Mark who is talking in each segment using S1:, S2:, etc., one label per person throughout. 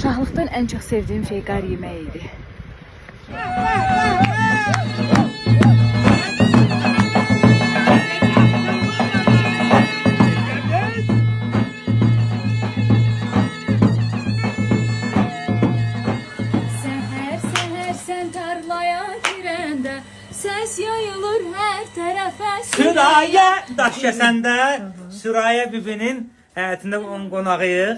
S1: Uşaqlıqdan en çok sevdiğim şey qar yeməyi idi.
S2: Ses yayılır her tərəfə.
S3: Süraya daş kəsəndə Süraya bibinin həyatında onun qonağıyıq.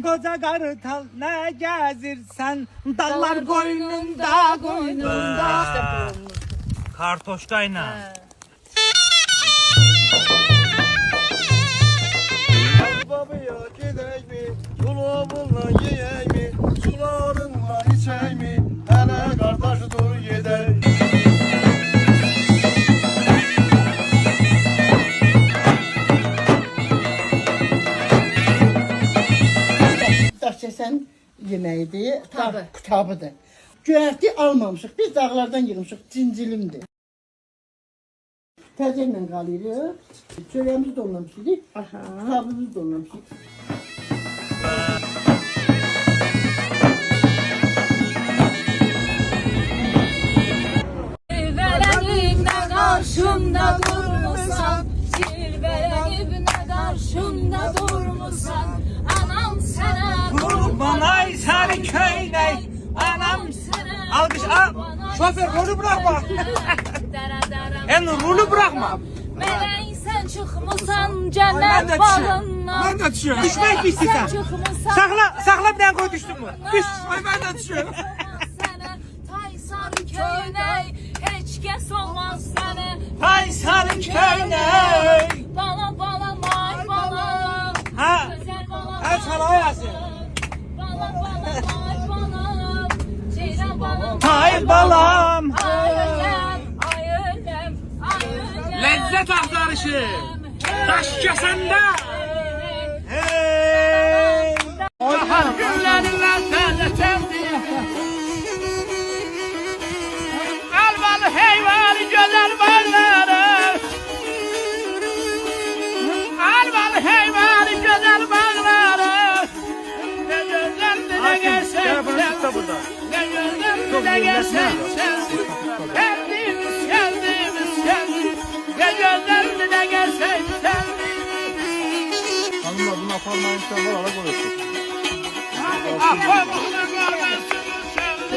S3: Qoca qarıtal nə gəzirsən, dallar qoynunda, qoynunda. Kartoşka ilə.
S4: Babaya gidək mi, yolumla yeyək mi, sularınla içək mi, hələ qardaşı dur gedək.
S5: Daş kəsən yeməyidir, kutabıdır. Göyərti almamışıq, biz dağlardan yığmışıq, cincilimdir. Təzəklə qalırıq, çörəyimizi donlamışıq, kutabımızı donlamışıq.
S2: Silvələnib nə qarşımda durmusan, silvələnib nə qarşımda durmusan, anam sənə
S3: Qurban ay səni köynək, anam
S2: sənə
S3: alqış al. Şoför rolü bırakma. En rolü bırakma.
S2: Mələk sən çıxmısan cənnət bağından.
S3: Ben de düşüyorum. Düşmek mi istiyorsan? Sakla bir tane koy düştün mü? Düş. Ben de düşüyorum.
S2: Sənə tay sarı köynək, heç kəs olmaz sənə.
S3: Tay sarı köynək.
S2: Balam balam ay balam.
S3: Ha.
S2: Gözəl balam.
S3: El sana yazsın.
S2: Balam balam ay balam. Ceyran balam.
S3: Tay balam.
S2: Ay öləm, ay öləm, ay öləm.
S3: Lezzet aktarışı. Daş kesende.
S2: Hey.
S3: Bahar günlerine seni Almalı heyvanı güzel bağları. Almalı heyvanı güzel bağları. Ne güzel dile gelsen ne güzel dile gelsen Kendimiz ne güzel dile gelsen
S4: Hanımlar bunu aparmayın, sen var, ala koyuyorsun.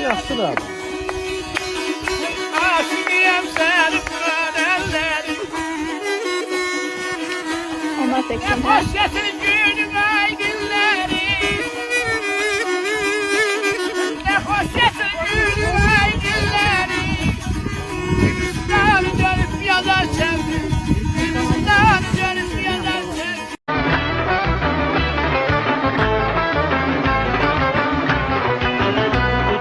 S4: Yaxşıdır abi.
S3: Aşkıyam seni ellerim.
S1: Ona 80
S3: Hoş getirin günüm ay günleri. Ne hoş getirin günüm ay günleri. Üstad dönüp yazar çevrim. Üstad dönüp yazar çevrim.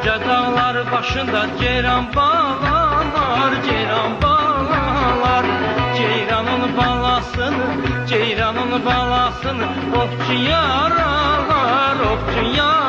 S6: Uca dağlar başında ceyran bağlar, ceyran bağlar. Ceyranın balasını, ovçu yaralar, ovçu yaralar.